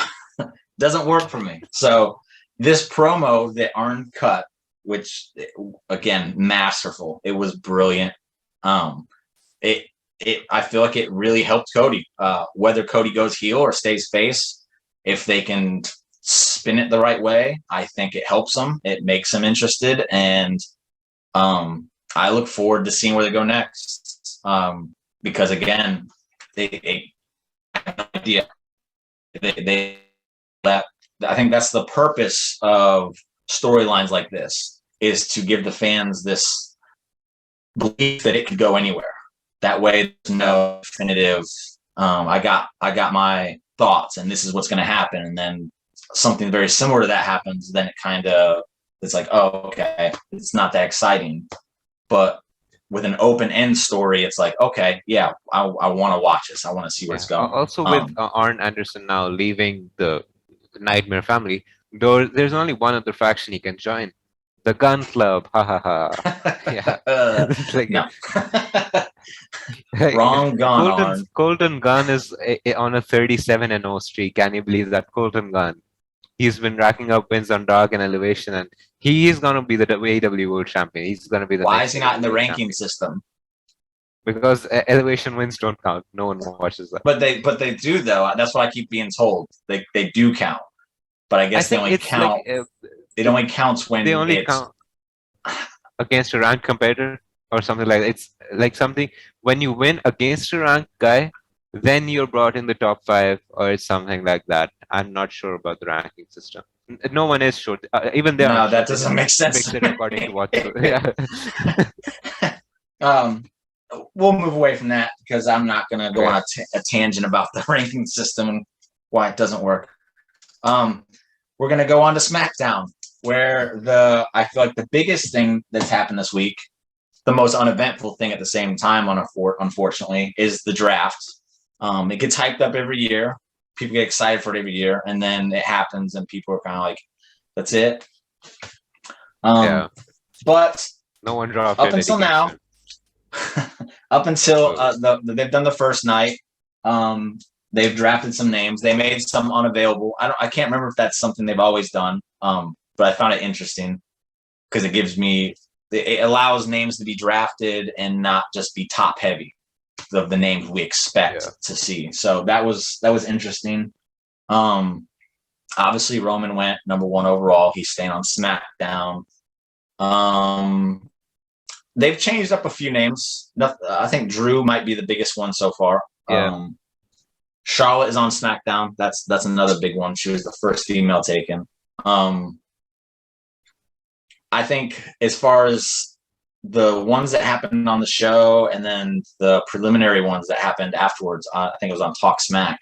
Doesn't work for me. So this promo that Arn cut, which, again, masterful. It was brilliant. I feel like it really helped Cody. Whether Cody goes heel or stays face, if they can spin it the right way, I think it helps them. It makes them interested, and I look forward to seeing where they go next. Because again, they have no idea. I think that's the purpose of storylines like this, is to give the fans this belief that it could go anywhere. That way, there's no definitive. I got my thoughts, and this is what's going to happen, and then something very similar to that happens. Then it's like, oh, okay, it's not that exciting. But with an open end story, it's like, okay, yeah, I want to watch this. I want to see where it's going. Also, with Arn Anderson now leaving the Nightmare family, there's only one other faction he can join, the Gun Club. Ha ha ha. Yeah. It's like, no. Wrong gun, Arn. Colton Gunn is on a 37-0 streak. Can you believe that? Colton Gunn. He's been racking up wins on Dark and Elevation, and he is going to be the AEW World Champion. He's going to be the. Why is he not in the ranking system? Because Elevation wins don't count. No one watches that. But they do, though. That's what I keep being told. They do count, but I guess they only count. Like, it only counts when they only count against a ranked competitor or something like that. It's like something when you win against a ranked guy, then you're brought in the top 5 or something like that. I'm not sure about the ranking system. No one is sure. Even there. No, that doesn't make sense. Makes it according to what. Yeah. We'll move away from that because I'm not going to go on a tangent about the ranking system and why it doesn't work. We're going to go on to SmackDown, where I feel like the biggest thing that's happened this week, the most uneventful thing at the same time, unfortunately, is the draft. It gets hyped up every year. People get excited for it every year, and then it happens, and people are kind of like, "That's it." But no one dropped up until now. Up until they've done the first night, they've drafted some names. They made some unavailable. I can't remember if that's something they've always done, but I found it interesting because it allows names to be drafted and not just be top heavy of the names we expect to see. So that was interesting. Obviously, Roman went number 1 overall. He's staying on SmackDown. They've changed up a few names. I think Drew might be the biggest one so far. Yeah. Charlotte is on SmackDown. That's another big one. She was the first female taken. I think as far as the ones that happened on the show and then the preliminary ones that happened afterwards, I think it was on Talk Smack.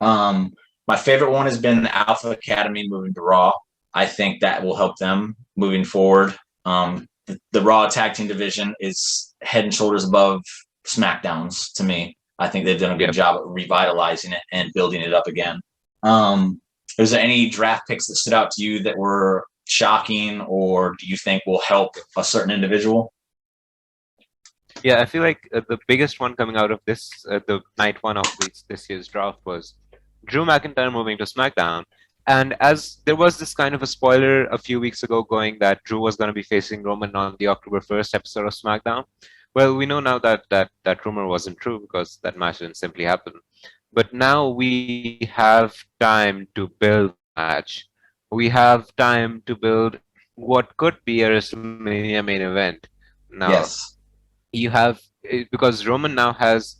My favorite one has been the Alpha Academy moving to Raw. I think that will help them moving forward. The Raw tag team division is head and shoulders above SmackDown's to me. I think they've done a good job at revitalizing it and building it up again. Is there any draft picks that stood out to you that were shocking, or do you think will help a certain individual? Yeah, I feel like the biggest one coming out of this, the night 1 of this year's draft was Drew McIntyre moving to SmackDown. And as there was this kind of a spoiler a few weeks ago going that Drew was going to be facing Roman on the October 1st episode of SmackDown. Well, we know now that rumor wasn't true because that match didn't simply happen. But now we have time to build a match. We have time to build what could be a WrestleMania main event. Now, you have, because Roman now has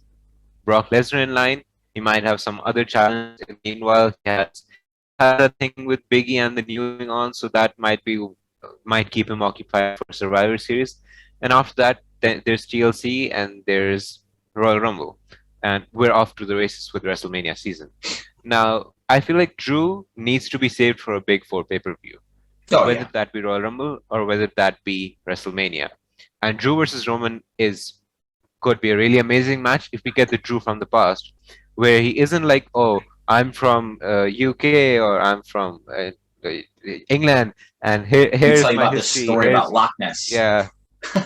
Brock Lesnar in line. He might have some other challenge. Meanwhile, he has a thing with Big E and the New Thing on, so that might keep him occupied for Survivor Series. And after that, then there's TLC and there's Royal Rumble, and we're off to the races with WrestleMania season. Now, I feel like Drew needs to be saved for a Big 4 pay-per-view, whether that be Royal Rumble or whether that be WrestleMania. And Drew versus Roman could be a really amazing match if we get the Drew from the past, where he isn't like, oh, I'm from UK or I'm from England, and here's tell you my about history. This story about Loch Ness. Yeah,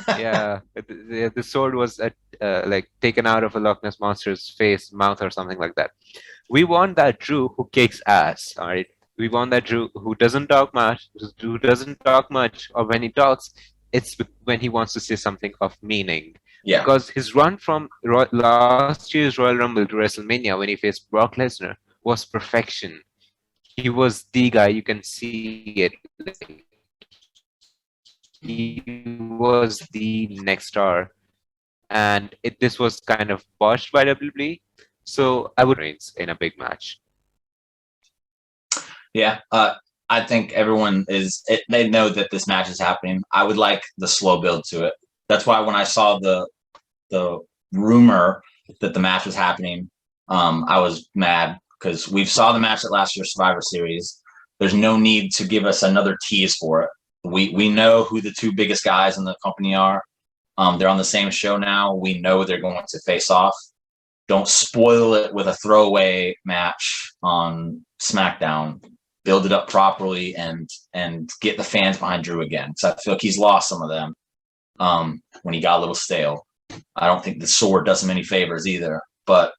yeah. The sword was like taken out of a Loch Ness monster's mouth or something like that. We want that Drew who kicks ass. All right, we want that Drew who doesn't talk much, or when he talks, it's when he wants to say something of meaning. Yeah. Because his run from last year's Royal Rumble to WrestleMania when he faced Brock Lesnar was perfection. He was the guy. You can see it. He was the next star. And this was kind of botched by WWE. So I would reigns in a big match. Yeah. I think everyone they know that this match is happening. I would like the slow build to it. That's why when I saw the rumor that the match was happening, I was mad because we saw the match at last year's Survivor Series. There's no need to give us another tease for it. We know who the two biggest guys in the company are. They're on the same show now. We know they're going to face off. Don't spoil it with a throwaway match on SmackDown. Build it up properly and get the fans behind Drew again. So I feel like he's lost some of them when he got a little stale. I don't think the sword does him any favors either, but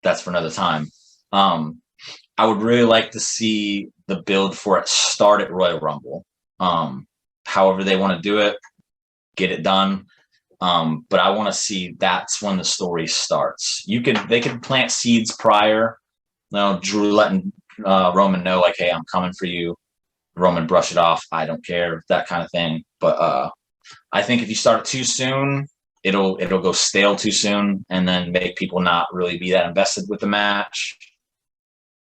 that's for another time. I would really like to see the build for it start at Royal Rumble. However they want to do it, get it done. But I want to see that's when the story starts. They could plant seeds prior. Drew letting Roman know, like, hey, I'm coming for you. Roman brush it off. I don't care, that kind of thing. But I think if you start it too soon, it'll go stale too soon, and then make people not really be that invested with the match.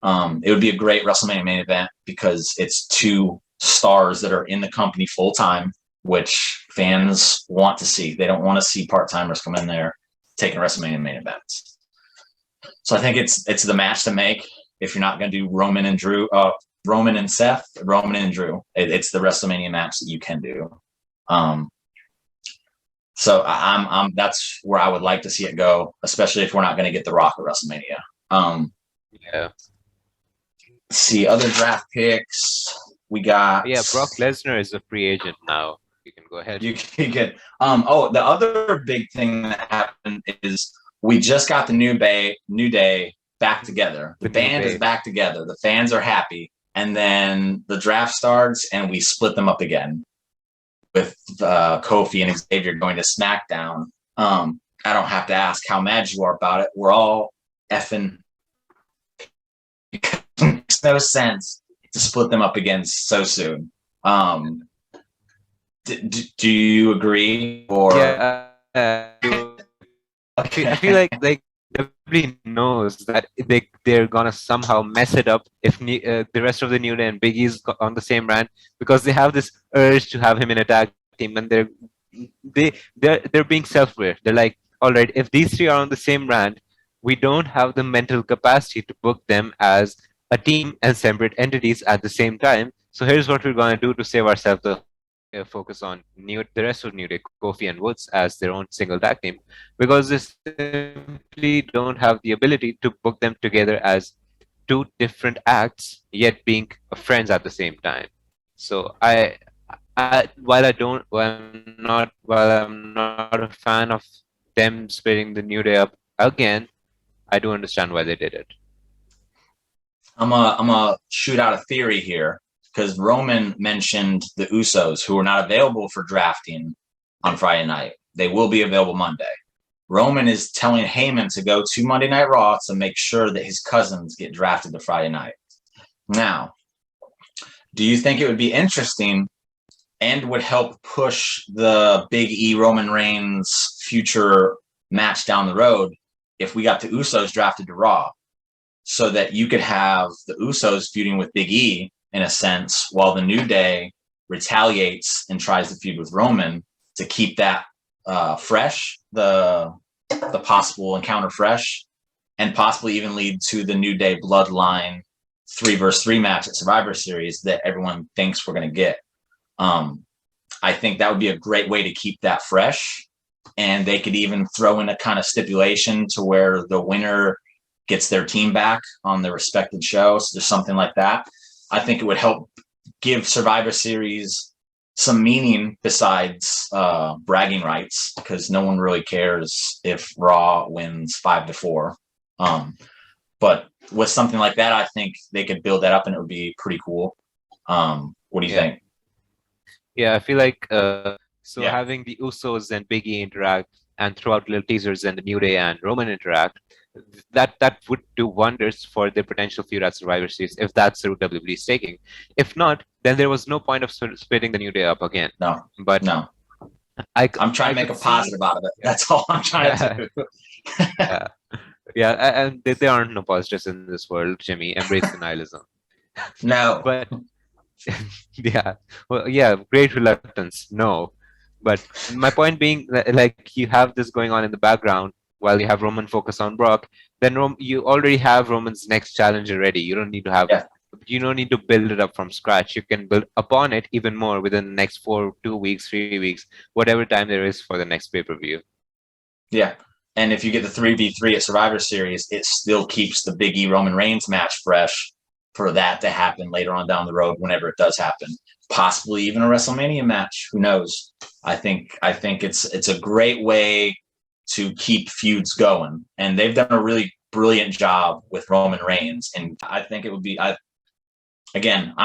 It would be a great WrestleMania main event because it's two stars that are in the company full time, which fans want to see. They don't want to see part-timers come in there taking WrestleMania main events. So I think it's the match to make. If you're not going to do Roman and Drew, Roman and Seth, Roman and Drew, it's the WrestleMania match that you can do. So I'm that's where I would like to see it go, especially if we're not going to get The Rock at WrestleMania. Yeah. See other draft picks. We got Brock Lesnar is a free agent now. You can go ahead. You can. The other big thing that happened is we just got the New Day back together. The band is back together. The fans are happy, and then the draft starts, and we split them up again with Kofi and Xavier going to SmackDown. I don't have to ask how mad you are about it. We're all effing. It makes no sense to split them up again so soon. Do you agree? Or I feel like WWE knows that they're gonna somehow mess it up if the rest of the New Day and Big E's on the same run, because they have this urge to have him in a tag team, and they're being self-aware. They're like, all right, if these three are on the same run, we don't have the mental capacity to book them as a team and separate entities at the same time. So here's what we're gonna do to save ourselves the focus on the rest of New Day, Kofi and Woods as their own single tag team, because they simply don't have the ability to book them together as two different acts, yet being friends at the same time. So while I'm not a fan of them splitting the New Day up again, I do understand why they did it. I'm gonna shoot out a theory here, because Roman mentioned the Usos, who are not available for drafting on Friday night. They will be available Monday. Roman is telling Heyman to go to Monday Night Raw to make sure that his cousins get drafted to Friday night. Now, do you think it would be interesting and would help push the Big E Roman Reigns future match down the road if we got the Usos drafted to Raw, so that you could have the Usos feuding with Big E in a sense, while the New Day retaliates and tries to feud with Roman to keep that fresh, the possible encounter fresh, and possibly even lead to the New Day Bloodline 3-versus-3 match at Survivor Series that everyone thinks we're going to get. I think that would be a great way to keep that fresh, and they could even throw in a kind of stipulation to where the winner gets their team back on their respected show. So there's something like that. I think it would help give Survivor Series some meaning besides bragging rights, because no one really cares if Raw wins 5-4. But with something like that, I think they could build that up and it would be pretty cool. What do you think? Yeah, I feel like having the Usos and Big E interact, and throughout little teasers and the New Day and Roman interact, that would do wonders for their potential feud at Survivor Series if that's the route WWE is taking. If not, then there was no point of splitting the New Day up again. No. I'm trying to make a positive out of it. That's all I'm trying to do. And there aren't no positives in this world, Jimmy. Embrace the nihilism. No. But great reluctance. No. But my point being, like, you have this going on in the background while you have Roman focus on Brock, then you already have Roman's next challenger ready. You don't need to have you don't need to build it up from scratch. You can build upon it even more within the next 2 weeks, 3 weeks, whatever time there is for the next pay-per-view. Yeah. And if you get the 3v3 at Survivor Series, it still keeps the Big E Roman Reigns match fresh for that to happen later on down the road whenever it does happen. Possibly even a WrestleMania match. Who knows? I think it's a great way to keep feuds going. And they've done a really brilliant job with Roman Reigns. And I think it would be I'm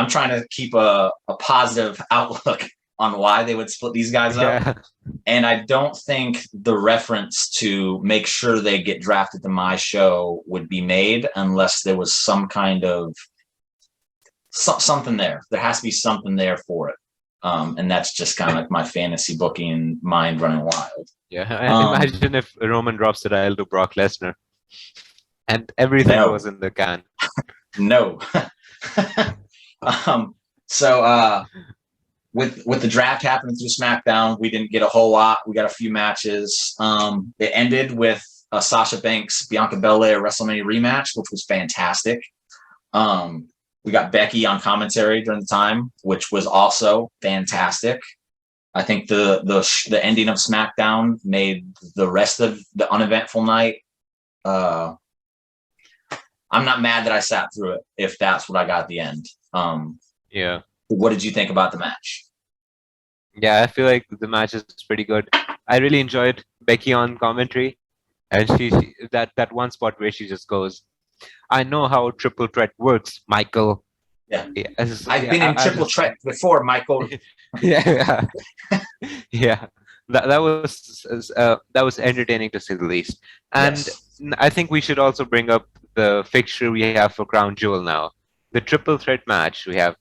trying to keep a positive outlook on why they would split these guys up. And I don't think the reference to make sure they get drafted to my show would be made unless there was some kind of something there. There has to be something there for it. And that's just kind of like my fantasy booking mind running wild. Yeah, imagine if Roman drops the dial to Brock Lesnar and everything goes in the can. No. With the draft happening through SmackDown, we didn't get a whole lot. We got a few matches. It ended with a Sasha Banks Bianca Belair WrestleMania rematch, which was fantastic. We got Becky on commentary during the time, which was also fantastic. I think the ending of SmackDown made the rest of the uneventful night. I'm not mad that I sat through it if that's what I got at the end. Yeah. What did you think about the match? Yeah, I feel like the match is pretty good. I really enjoyed Becky on commentary, and she that one spot where she just goes, "I know how triple threat works, Michael." Yeah, I've been in triple threat before, Michael. Yeah. That was entertaining to say the least. And yes. I think we should also bring up the fixture we have for Crown Jewel now. The triple threat match. We have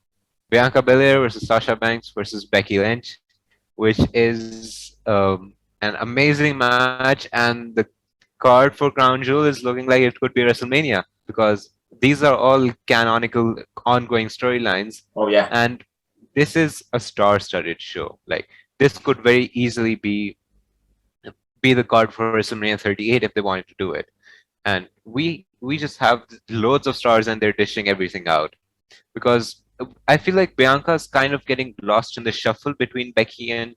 Bianca Belair versus Sasha Banks versus Becky Lynch, which is an amazing match, and the card for Crown Jewel is looking like it could be WrestleMania because these are all canonical ongoing storylines. Oh yeah. And this is a star-studded show. Like this could very easily be the card for WrestleMania 38 if they wanted to do it. And we just have loads of stars and they're dishing everything out. Because I feel like Bianca's kind of getting lost in the shuffle between Becky and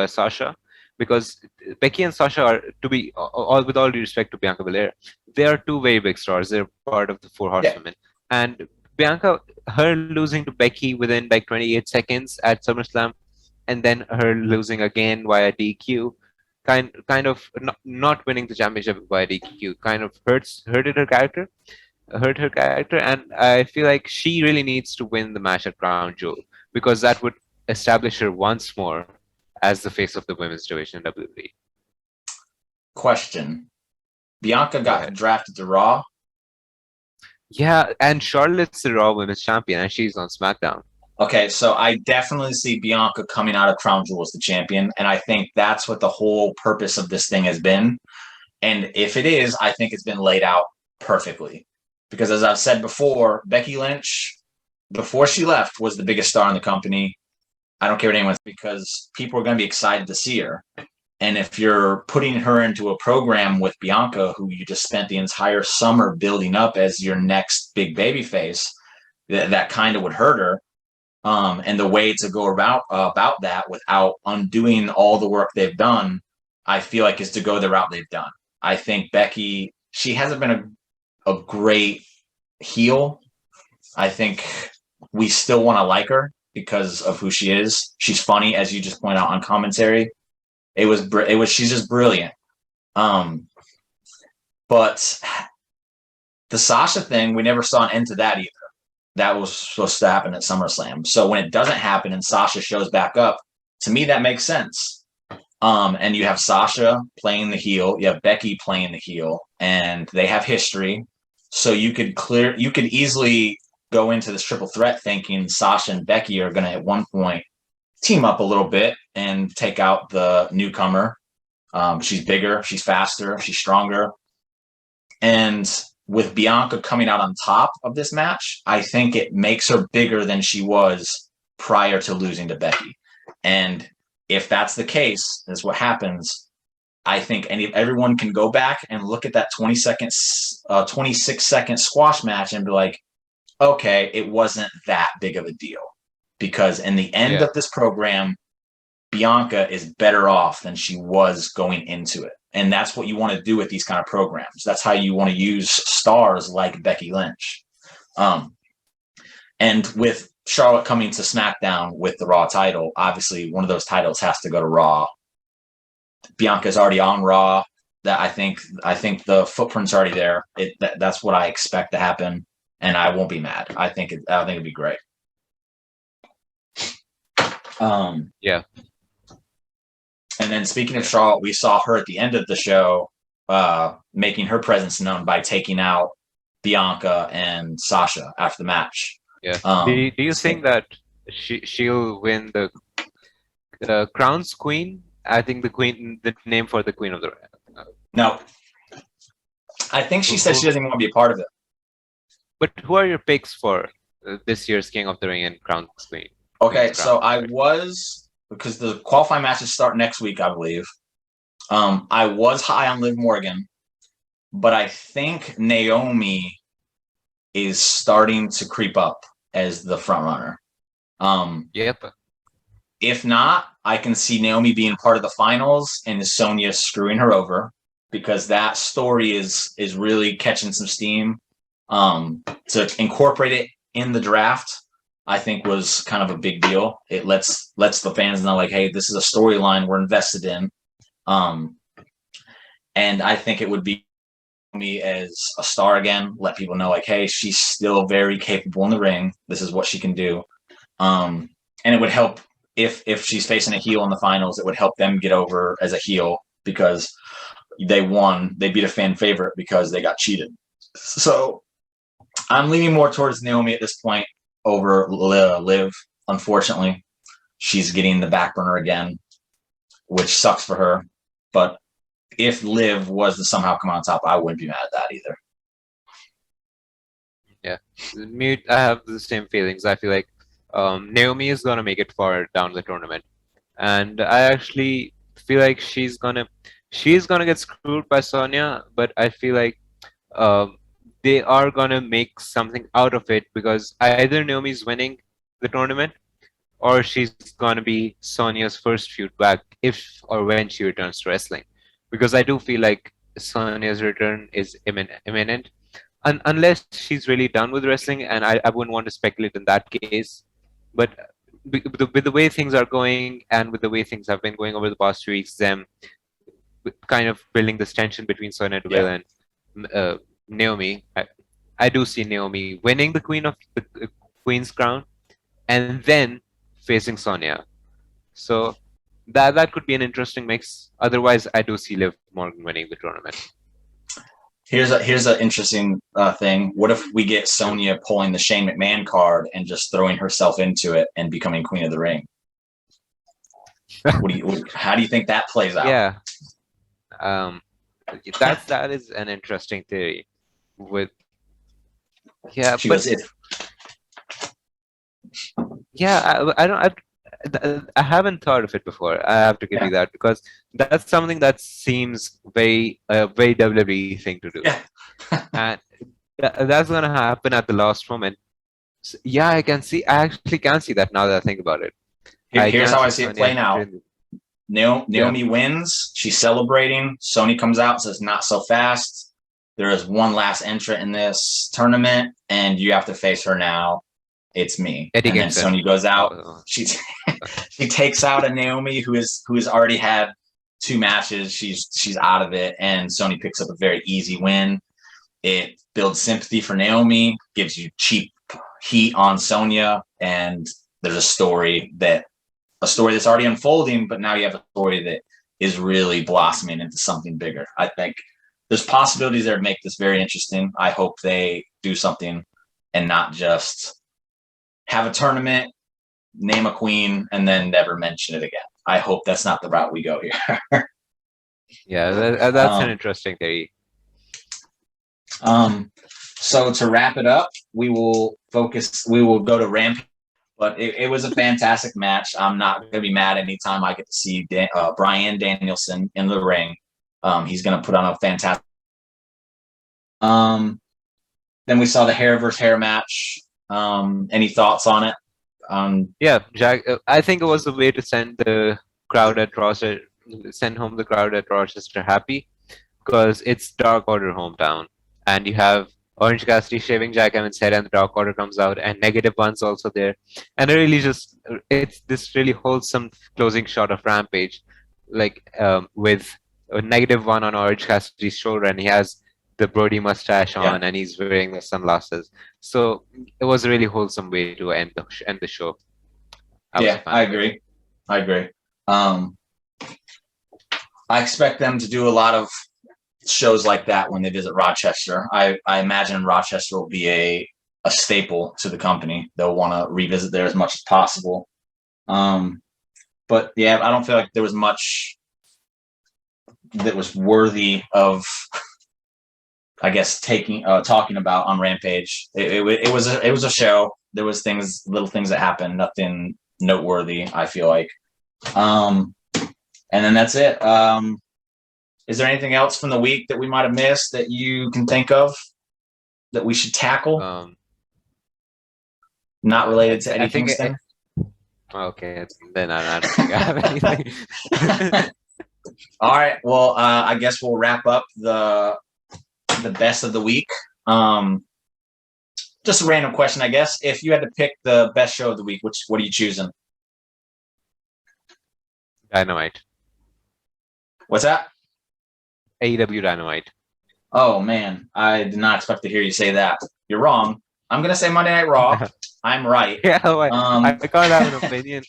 Sasha. Because Becky and Sasha are, to be with all due respect to Bianca Belair, they are two very big stars. They're part of the Four Horsewomen. Yeah. And Bianca, her losing to Becky within like 28 seconds at SummerSlam, and then her losing again via DQ, kind of not winning the championship via DQ, kind of hurt her character, and I feel like she really needs to win the match at Crown Jewel because that would establish her once more as the face of the women's division in WWE. Question. Bianca got drafted to Raw? Yeah, and Charlotte's the Raw Women's Champion, and she's on SmackDown. Okay, so I definitely see Bianca coming out of Crown Jewel as the champion, and I think that's what the whole purpose of this thing has been. And if it is, I think it's been laid out perfectly. Because as I've said before, Becky Lynch, before she left, was the biggest star in the company. I don't care what anyone says because people are going to be excited to see her. And if you're putting her into a program with Bianca, who you just spent the entire summer building up as your next big baby face, that kind of would hurt her. And the way to go about that without undoing all the work they've done, I feel like is to go the route they've done. I think Becky, she hasn't been a great heel. I think we still want to like her because of who she is. She's funny, as you just pointed out on commentary. She's just brilliant. But the Sasha thing, we never saw an end to that either. That was supposed to happen at SummerSlam. So when it doesn't happen and Sasha shows back up, to me that makes sense. And you have Sasha playing the heel, you have Becky playing the heel, and they have history. So you could easily go into this triple threat thinking Sasha and Becky are going to at one point team up a little bit and take out the newcomer. She's bigger, she's faster, she's stronger. And with Bianca coming out on top of this match, I think it makes her bigger than she was prior to losing to Becky. And if that's the case, is what happens, I think everyone can go back and look at that 26-second squash match and be like, okay, it wasn't that big of a deal because in the end of this program, Bianca is better off than she was going into it. And that's what you want to do with these kind of programs. That's how you want to use stars like Becky Lynch. And with Charlotte coming to SmackDown with the Raw title, obviously one of those titles has to go to Raw. Bianca's already on Raw. That I think the footprint's already there. That's what I expect to happen, and I won't be mad. I think it'd be great. Yeah. And then speaking of Charlotte, we saw her at the end of the show making her presence known by taking out Bianca and Sasha after the match. Yeah. Do you think that she'll win the Crown's Queen? I think the name for the Queen of the No. I think she said she doesn't even want to be a part of it. But who are your picks for this year's King of the Ring and Crown's Queen? Okay, so I was, because the qualifying matches start next week, I believe. I was high on Liv Morgan, but I think Naomi is starting to creep up as the front runner. Yep. If not, I can see Naomi being part of the finals and Sonya screwing her over because that story is really catching some steam. To incorporate it in the draft, I think was kind of a big deal. It lets the fans know, like, hey, this is a storyline we're invested in. And I think it would be me as a star again, let people know, like, hey, she's still very capable in the ring. This is what she can do. And it would help if she's facing a heel in the finals, it would help them get over as a heel because they won. They beat a fan favorite because they got cheated. So I'm leaning more towards Naomi at this point over Liv. Unfortunately, she's getting the back burner again, which sucks for her. But if Liv was to somehow come on top, I wouldn't be mad at that either. Yeah, I have the same feelings. I feel like Naomi is gonna make it far down the tournament, and I actually feel like she's gonna get screwed by Sonya. But I feel like they are gonna make something out of it because either Naomi's winning the tournament or she's gonna be Sonya's first feud back if or when she returns to wrestling. Because I do feel like Sonya's return is imminent, unless she's really done with wrestling, and I wouldn't want to speculate in that case. But with the way things are going and with the way things have been going over the past 2 weeks, them kind of building this tension between Sonya Deville and Naomi, I do see Naomi winning the Queen's crown and then facing Sonya. So that could be an interesting mix. Otherwise, I do see Liv Morgan winning the tournament. Here's an interesting thing. What if we get Sonya pulling the Shane McMahon card and just throwing herself into it and becoming Queen of the Ring? How do you think that plays out? Yeah, that is an interesting theory. I haven't thought of it before. I have to give you that because that's something that seems very WWE thing to do. Yeah. And that's gonna happen at the last moment. So, yeah, I actually can see that now that I think about it. Here's how I see it playing out. Naomi wins. She's celebrating. Sony comes out and says, not so fast. There is one last entrant in this tournament, and you have to face her now. It's me. Eddie and then Kingston. Sony goes out. She takes out a Naomi who has already had 2 matches. She's out of it, and Sony picks up a very easy win. It builds sympathy for Naomi, gives you cheap heat on Sonya, and there's a story that's already unfolding, but now you have a story that is really blossoming into something bigger. I think there's possibilities there to make this very interesting. I hope they do something and not just have a tournament, name a queen, and then never mention it again. I hope that's not the route we go here. Yeah, that's an interesting theory. So to wrap it up, we will go to Rampage. But it was a fantastic match. I'm not going to be mad anytime I get to see Bryan Danielson in the ring. He's going to put on a fantastic. Then we saw the hair versus hair match. Any thoughts on it? Yeah, Jack. I think it was a way to send the crowd at Rochester, send home the crowd at Rochester happy, because it's Dark Order hometown, and you have Orange Cassidy shaving Jack Evans' head, and the Dark Order comes out, and Negative One's also there, and it really just it's this really wholesome closing shot of Rampage, like with a Negative One on Orange Cassidy's shoulder, and he has the Brody mustache on, and he's wearing the sunglasses. So it was a really wholesome way to end the show. I agree. I expect them to do a lot of shows like that when they visit Rochester. I imagine Rochester will be a staple to the company. They'll want to revisit there as much as possible. But yeah, I don't feel like there was much that was worthy of, I guess, talking about on Rampage. It was a show. There was little things that happened, nothing noteworthy, I feel like. And then that's it. Is there anything else from the week that we might have missed that you can think of that we should tackle? Not related to Eddie Kingston? Okay, then I don't think I have anything. All right. Well, I guess we'll wrap up the best of the week. Just a random question, I guess. If you had to pick the best show of the week, what are you choosing? Dynamite. What's that? AEW Dynamite. Oh, man. I did not expect to hear you say that. You're wrong. I'm going to say Monday Night Raw. I'm right. Yeah, I can't have an opinion.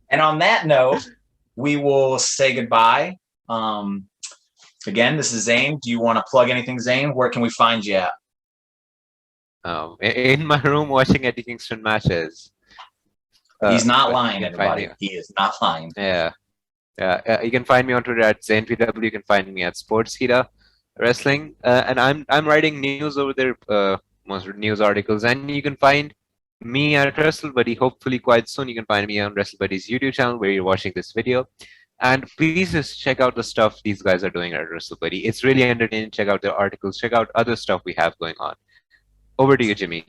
And on that note, we will say goodbye. Again, this is Zane. Do you want to plug anything, Zane? Where can we find you at? In my room watching Eddie Kingston matches. He's not lying, everybody. He is not lying. Yeah. You can find me on Twitter at ZanePW. You can find me at Sportskeeda Wrestling. And I'm writing news over there, most news articles. And you can find me at WrestleBuddy. Hopefully quite soon you can find me on WrestleBuddy's YouTube channel where you're watching this video. And please just check out the stuff these guys are doing at WrestleBuddy. It's really entertaining. Check out their articles. Check out other stuff we have going on. Over to you, Jimmy.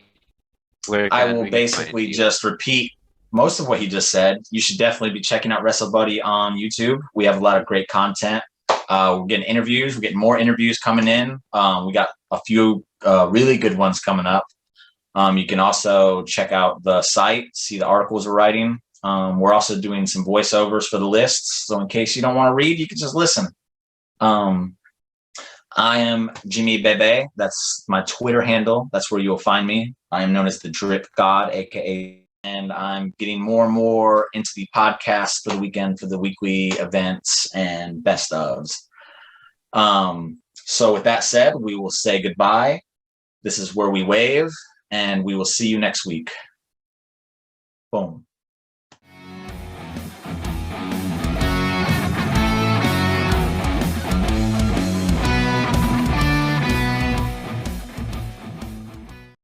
I will basically just repeat most of what he just said. You should definitely be checking out WrestleBuddy on YouTube. We have a lot of great content. We're getting interviews. We're getting more interviews coming in. We got a few really good ones coming up. You can also check out the site, see the articles we're writing. We're also doing some voiceovers for the lists. So in case you don't want to read, you can just listen. I am Jimmy Bebe. That's my Twitter handle. That's where you'll find me. I am known as the Drip God, aka, and I'm getting more and more into the podcast for the weekend for the weekly events and best ofs. So with that said, we will say goodbye. This is where we wave, and we will see you next week. Boom.